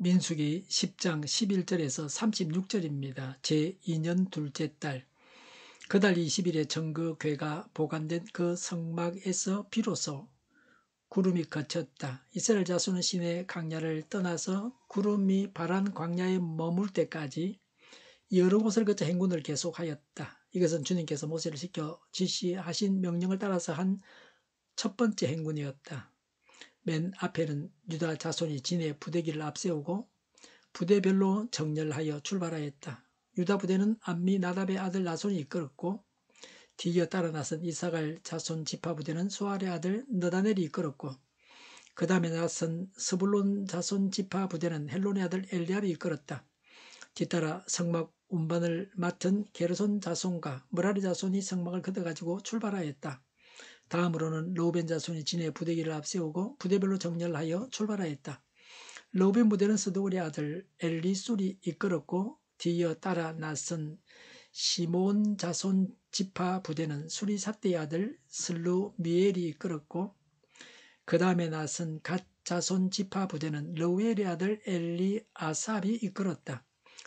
민수기 10장 11절에서 36절입니다. 제2년 둘째 달, 그달 20일에 정그궤가 보관된 그 성막에서 비로소 구름이 그쳤다. 이스라엘 자손은 시내 광야를 떠나서 구름이 바란 광야에 머물 때까지 여러 곳을 거쳐 행군을 계속하였다. 이것은 주님께서 모세를 시켜 지시하신 명령을 따라서 한 첫 번째 행군이었다. 맨 앞에는 유다 자손이 진의 부대기를 앞세우고 부대별로 정렬하여 출발하였다. 유다 부대는 암미 나답의 아들 나손이 이끌었고, 뒤이어 따라 나선 이사갈 자손 지파 부대는 수알의 아들 느다넬이 이끌었고, 그 다음에 나선 스불론 자손 지파 부대는 헬론의 아들 엘리압이 이끌었다. 뒤따라 성막 운반을 맡은 게르손 자손과 므라리 자손이 성막을 걷어가지고 출발하였다. 다음으로는 르우벤 자손이 진의 부대기를 앞세우고 부대별로 정렬하여 출발하였다. 르우벤 부대는 스드울의 아들 엘리술이 이끌었고, 뒤이어 따라 나선 시몬 자손 지파 부대는 수리삿대의 아들 슬루미엘이 이끌었고, 그 다음에 나선 갓 자손 지파 부대는 르우엘의 아들 엘리아삽이 이끌었다.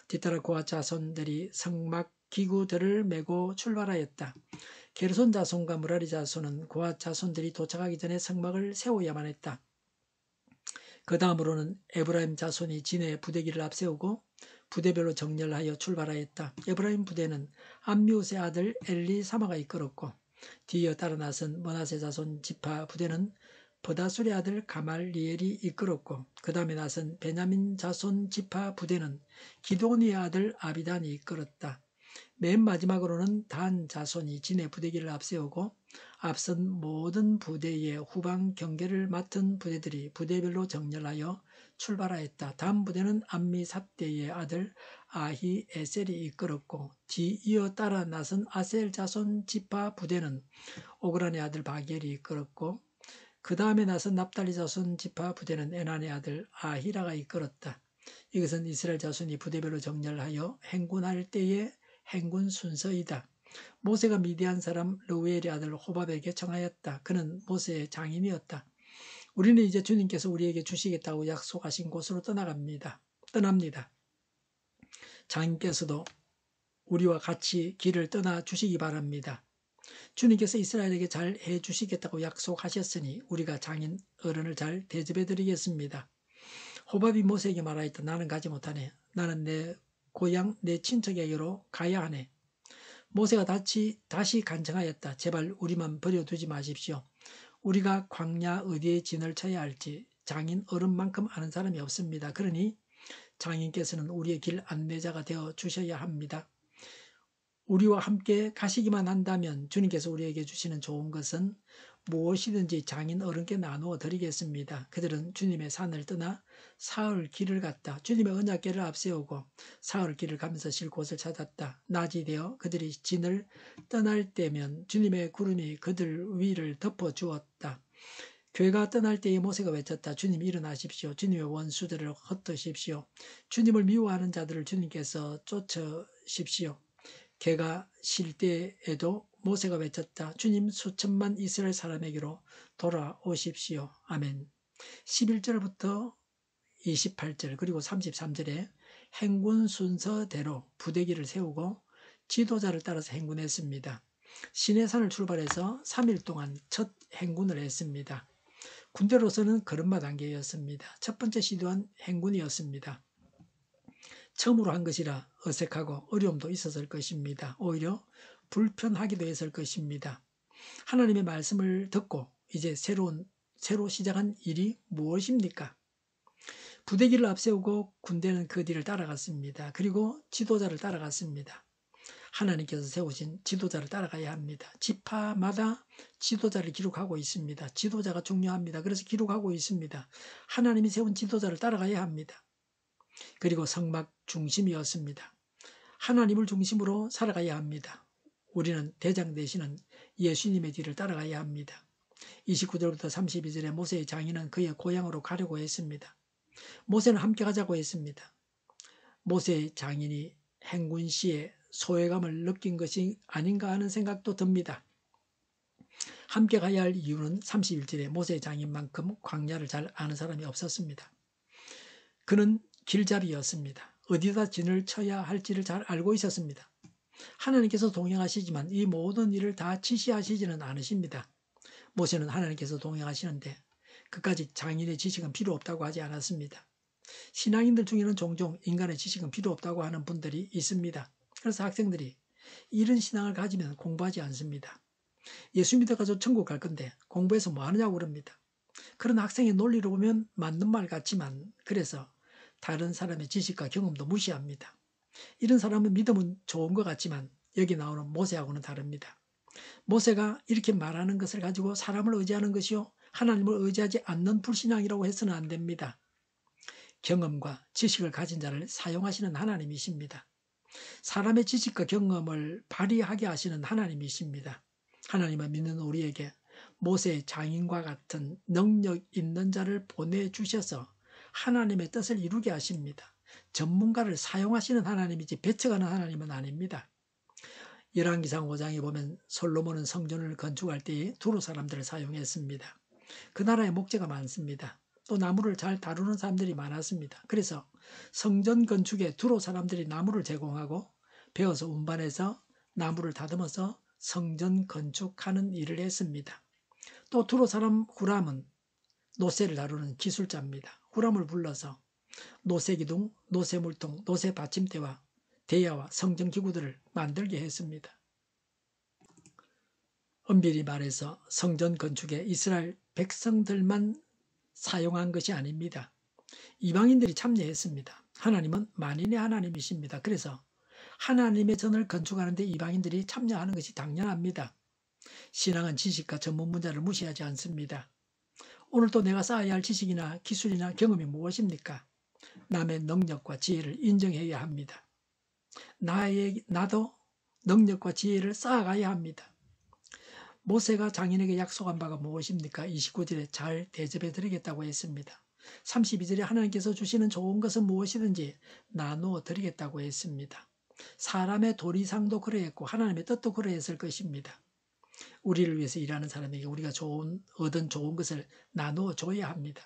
뒤따라 고앗 자손들이 성막 기구들을 메고 출발하였다. 게르손 자손과 므라리 자손은 고앗 자손들이 도착하기 전에 성막을 세워야만 했다. 그 다음으로는 에브라임 자손이 진의 부대기를 앞세우고 부대별로 정렬하여 출발하였다. 에브라임 부대는 암미웃의 아들 엘리사마가 이끌었고, 뒤이어 따라 나선 므낫세 자손 지파 부대는 버다술의 아들 가말리엘이 이끌었고, 그 다음에 나선 베냐민 자손 지파 부대는 기도니의 아들 아비단이 이끌었다. 맨 마지막으로는 단 자손이 진의 부대기를 앞세우고 앞선 모든 부대의 후방 경계를 맡은 부대들이 부대별로 정렬하여 출발하였다. 다음 부대는 암미삿대의 아들 아히에셀이 이끌었고, 뒤이어 따라 나선 아셀 자손 지파 부대는 오그란의 아들 바겔이 이끌었고, 그 다음에 나선 납달리 자손 지파 부대는 에난의 아들 아히라가 이끌었다. 이것은 이스라엘 자손이 부대별로 정렬하여 행군할 때의 행군 순서이다. 모세가 미디안 사람 르우엘의 아들 호밥에게 청하였다. 그는 모세의 장인이었다. 우리는 이제 주님께서 우리에게 주시겠다고 약속하신 곳으로 떠납니다. 장인께서도 우리와 같이 길을 떠나 주시기 바랍니다. 주님께서 이스라엘에게 잘 해주시겠다고 약속하셨으니 우리가 장인 어른을 잘 대접해드리겠습니다. 호밥이 모세에게 말하였다. 나는 가지 못하네. 나는 내 고향 내 친척에게로 가야 하네. 모세가 다시 간청하였다. 제발 우리만 버려두지 마십시오. 우리가 광야 어디에 진을 쳐야 할지 장인 어른만큼 아는 사람이 없습니다. 그러니 장인께서는 우리의 길 안내자가 되어 주셔야 합니다. 우리와 함께 가시기만 한다면 주님께서 우리에게 주시는 좋은 것은 무엇이든지 장인 어른께 나누어 드리겠습니다. 그들은 주님의 산을 떠나 사흘 길을 갔다. 주님의 언약궤를 앞세우고 사흘 길을 가면서 쉴 곳을 찾았다. 낮이 되어 그들이 진을 떠날 때면 주님의 구름이 그들 위를 덮어 주었다. 궤가 떠날 때에 모세가 외쳤다. 주님 일어나십시오. 주님의 원수들을 흩으십시오. 주님을 미워하는 자들을 주님께서 쫓으십시오. 개가 쉴 때에도 모세가 외쳤다. 주님 수천만 이스라엘 사람에게로 돌아오십시오. 아멘. 11절부터 28절 그리고 33절에 행군 순서대로 부대기를 세우고 지도자를 따라서 행군했습니다. 시내산을 출발해서 3일 동안 첫 행군을 했습니다. 군대로서는 걸음마 단계였습니다. 첫 번째 시도한 행군이었습니다. 처음으로 한 것이라 어색하고 어려움도 있었을 것입니다. 오히려 불편하기도 했을 것입니다. 하나님의 말씀을 듣고 이제 새로 시작한 일이 무엇입니까? 부대기를 앞세우고 군대는 그 뒤를 따라갔습니다. 그리고 지도자를 따라갔습니다. 하나님께서 세우신 지도자를 따라가야 합니다. 지파마다 지도자를 기록하고 있습니다. 지도자가 중요합니다. 그래서 기록하고 있습니다. 하나님이 세운 지도자를 따라가야 합니다. 그리고 성막 중심이었습니다. 하나님을 중심으로 살아가야 합니다. 우리는 대장 되시는 예수님의 뒤를 따라가야 합니다. 29절부터 32절에 모세의 장인은 그의 고향으로 가려고 했습니다. 모세는 함께 가자고 했습니다. 모세의 장인이 행군 시에 소외감을 느낀 것이 아닌가 하는 생각도 듭니다. 함께 가야 할 이유는 31절에 모세의 장인만큼 광야를 잘 아는 사람이 없었습니다. 그는 길잡이였습니다. 어디다 진을 쳐야 할지를 잘 알고 있었습니다. 하나님께서 동행하시지만 이 모든 일을 다 지시하시지는 않으십니다. 모세는 하나님께서 동행하시는데 그까지 장인의 지식은 필요 없다고 하지 않았습니다. 신앙인들 중에는 종종 인간의 지식은 필요 없다고 하는 분들이 있습니다. 그래서 학생들이 이런 신앙을 가지면 공부하지 않습니다. 예수 믿어가지고 천국 갈 건데 공부해서 뭐 하느냐고 그럽니다. 그런 학생의 논리로 보면 맞는 말 같지만 그래서 다른 사람의 지식과 경험도 무시합니다. 이런 사람은 믿음은 좋은 것 같지만 여기 나오는 모세하고는 다릅니다. 모세가 이렇게 말하는 것을 가지고 사람을 의지하는 것이요 하나님을 의지하지 않는 불신앙이라고 해서는 안 됩니다. 경험과 지식을 가진 자를 사용하시는 하나님이십니다. 사람의 지식과 경험을 발휘하게 하시는 하나님이십니다. 하나님은 믿는 우리에게 모세의 장인과 같은 능력 있는 자를 보내주셔서 하나님의 뜻을 이루게 하십니다. 전문가를 사용하시는 하나님이지 배척하는 하나님은 아닙니다. 열왕기상 5장에 보면 솔로몬은 성전을 건축할 때에 두로 사람들을 사용했습니다. 그 나라에 목재가 많습니다. 또 나무를 잘 다루는 사람들이 많았습니다. 그래서 성전 건축에 두로 사람들이 나무를 제공하고 베어서 운반해서 나무를 다듬어서 성전 건축하는 일을 했습니다. 또 두로 사람 후람은 노새를 다루는 기술자입니다. 후람을 불러서 노새기둥, 노새물통, 노새받침대와 대야와 성전기구들을 만들게 했습니다. 엄밀히 말해서 성전 건축에 이스라엘 백성들만 사용한 것이 아닙니다. 이방인들이 참여했습니다. 하나님은 만인의 하나님이십니다. 그래서 하나님의 전을 건축하는 데 이방인들이 참여하는 것이 당연합니다. 신앙은 지식과 전문 분야를 무시하지 않습니다. 오늘도 내가 쌓아야 할 지식이나 기술이나 경험이 무엇입니까? 남의 능력과 지혜를 인정해야 합니다. 나도 능력과 지혜를 쌓아가야 합니다. 모세가 장인에게 약속한 바가 무엇입니까? 29절에 잘 대접해 드리겠다고 했습니다. 32절에 하나님께서 주시는 좋은 것은 무엇이든지 나누어 드리겠다고 했습니다. 사람의 도리상도 그러했고 하나님의 뜻도 그러했을 것입니다. 우리를 위해서 일하는 사람에게 우리가 얻은 좋은 것을 나누어 줘야 합니다.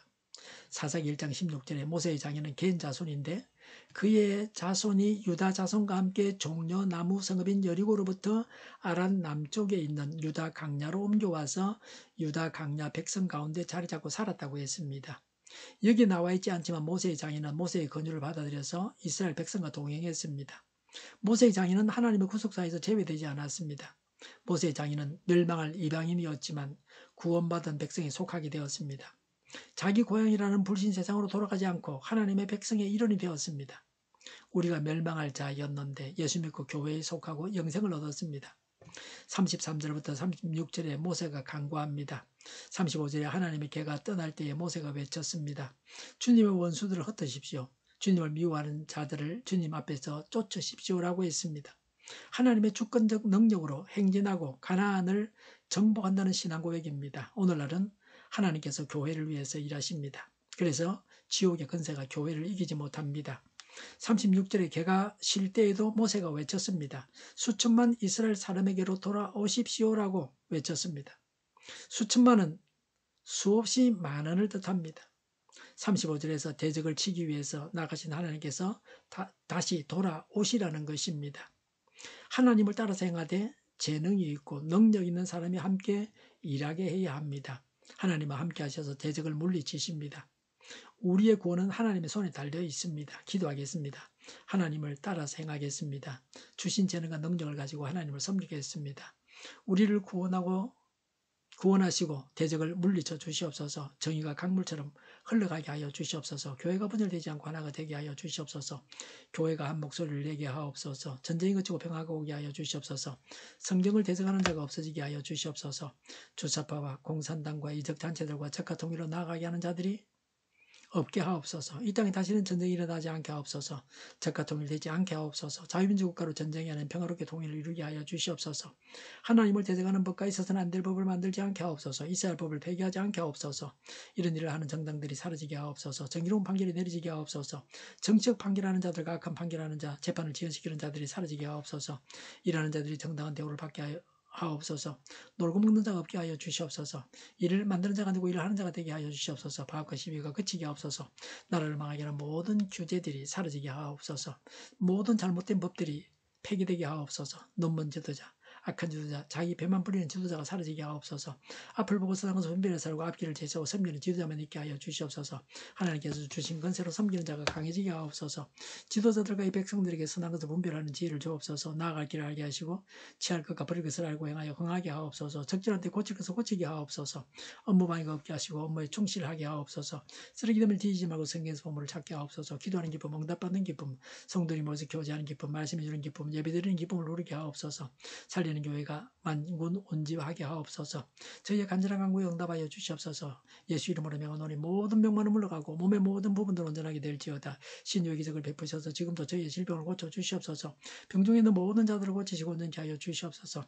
사사기 1장 16절에 모세의 장인은 겐 자손인데 그의 자손이 유다 자손과 함께 종려 나무 성읍인 여리고로부터 아란 남쪽에 있는 유다 강야로 옮겨와서 유다 강야 백성 가운데 자리 잡고 살았다고 했습니다. 여기 나와 있지 않지만 모세의 장인은 모세의 권유를 받아들여서 이스라엘 백성과 동행했습니다. 모세의 장인은 하나님의 구속사에서 제외되지 않았습니다. 모세의 장인은 멸망할 이방인이었지만 구원받은 백성에 속하게 되었습니다. 자기 고향이라는 불신 세상으로 돌아가지 않고 하나님의 백성의 일원이 되었습니다. 우리가 멸망할 자였는데 예수 믿고 교회에 속하고 영생을 얻었습니다. 33절부터 36절에 모세가 간구합니다. 35절에 하나님의 개가 떠날 때에 모세가 외쳤습니다. 주님의 원수들을 흩으십시오. 주님을 미워하는 자들을 주님 앞에서 쫓으십시오라고 했습니다. 하나님의 주권적 능력으로 행진하고 가나안을 정복한다는 신앙 고백입니다. 오늘날은 하나님께서 교회를 위해서 일하십니다. 그래서 지옥의 권세가 교회를 이기지 못합니다. 36절에 개가 쉴 때에도 모세가 외쳤습니다. 수천만 이스라엘 사람에게로 돌아오십시오라고 외쳤습니다. 수천만은 수없이 많은을 뜻합니다. 35절에서 대적을 치기 위해서 나가신 하나님께서 다시 돌아오시라는 것입니다. 하나님을 따라서 행하되 재능이 있고 능력 있는 사람이 함께 일하게 해야 합니다. 하나님과 함께 하셔서 대적을 물리치십니다. 우리의 구원은 하나님의 손에 달려 있습니다. 기도하겠습니다. 하나님을 따라서 행하겠습니다. 주신 재능과 능력을 가지고 하나님을 섬기겠습니다. 우리를 구원하시고 대적을 물리쳐 주시옵소서. 정의가 강물처럼 흘러가게 하여 주시옵소서. 교회가 분열되지 않고 하나가 되게 하여 주시옵소서. 교회가 한 목소리를 내게 하옵소서. 전쟁이 그치고 평화가 오게 하여 주시옵소서. 성경을 대적하는 자가 없어지게 하여 주시옵소서. 주사파와 공산당과 이적단체들과 적화통일로 나아가게 하는 자들이 없게 하옵소서. 이 땅에 다시는 전쟁이 일어나지 않게 하옵소서. 적화통일되지 않게 하옵소서. 자유민주국가로 전쟁이 아닌 평화롭게 통일을 이루게 하여 주시옵소서. 하나님을 대적하는 법과 있어서는 안 될 법을 만들지 않게 하옵소서. 있어야 할 법을 폐기하지 않게 하옵소서. 이런 일을 하는 정당들이 사라지게 하옵소서. 정의로운 판결이 내려지게 하옵소서. 정치적 판결하는 자들과 악한 판결하는 자, 재판을 지연시키는 자들이 사라지게 하옵소서. 일하는 자들이 정당한 대우를 받게 하옵소서. 놀고 먹는 자가 없게 하여 주시옵소서. 일을 만드는 자가 아니고 일을 하는 자가 되게 하여 주시옵소서. 파업과 시비가 그치게 하옵소서. 나라를 망하게 하는 모든 규제들이 사라지게 하옵소서. 모든 잘못된 법들이 폐기되게 하옵소서. 논문 지도자, 악한 지도자, 자기 배만 부리는 지도자가 사라지게 하옵소서. 앞을 보고 세상에서 분별해 살고 앞길을 제시하고 섬기는 지도자만 있게 하여 주시옵소서. 하나님께서 주신 건세로 섬기는 자가 강해지게 하옵소서. 지도자들과 이 백성들에게 선한 것을 분별하는 지혜를 주옵소서. 나아갈 길을 알게 하시고 취할 것과 버릴 것을 알고 행하여 흥하게 하옵소서. 적절한 때 고칠 것을 고치게 하옵소서. 업무 방해가 없게 하시고 업무에 충실하게 하옵소서. 쓰레기됨을 뒤지지 말고 성경에서 보물을 찾게 하옵소서. 기도하는 기쁨, 응답받는 기쁨, 성도님 모여서 교제하는 기쁨, 말씀해 주는 기쁨, 예배드리는 기쁨을 누리게 하옵소서. 살리는 교회가 만군 온지하게 하옵소서. 저희의 간절한 간구에 응답하여 주시옵소서. 예수 이름으로 명하노니 모든 병만은 물러가고 몸의 모든 부분들 온전하게 될지어다. 신유의 기적을 베푸셔서 지금도 저희의 질병을 고쳐 주시옵소서. 병중에 있는 모든 자들을 고치시고 온전케 하여 주시옵소서.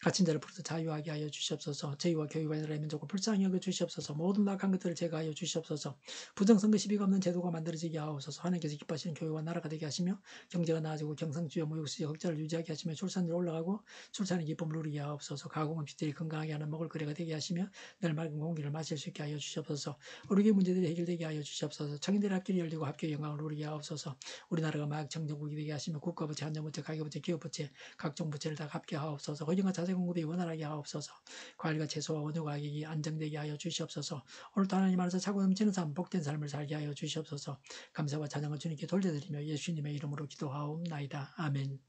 갇힌 자를 풀어서 자유하게 하여 주시옵소서. 저희와 교회와 이스라엘 민족을 불쌍히 여겨 주시옵소서. 모든 악한 것들을 제거하여 주시옵소서. 부정선거 시비가 없는 제도가 만들어지게 하옵소서. 하나님께서 기뻐하시는 교회와 나라가 되게 하시며 경제가 나아지고 경상주의 무역수지 흑자를 유지하게 하시며 출산율 올라가고 출산의 기쁨을 누리게 하옵소서. 가공음식들이 건강하게 하는 먹을 거리가 되게 하시며 늘 맑은 공기를 마실 수 있게 하여 주시옵소서. 의료계 문제들이 해결되게 하여 주시옵소서. 청인들의 앞길이 열리고 합격의 영광을 누리게 하옵소서. 우리나라가 마약 정정국이 되게 하시며 국가부채, 한정부채, 가계부채, 기업부채, 각종 부채를 다 갚게 하옵소서. 허용과 자재 공급이 원활하게 하옵소서. 과일과 채소와 원유 가격이 안정되게 하여 주시옵소서. 오늘도 하나님 안에서 차고 넘치는 삶, 복된 삶을 살게 하여 주시옵소서. 감사와 찬양을 주님께 돌려드리며 예수님의 이름으로 기도하옵나이다. 아멘.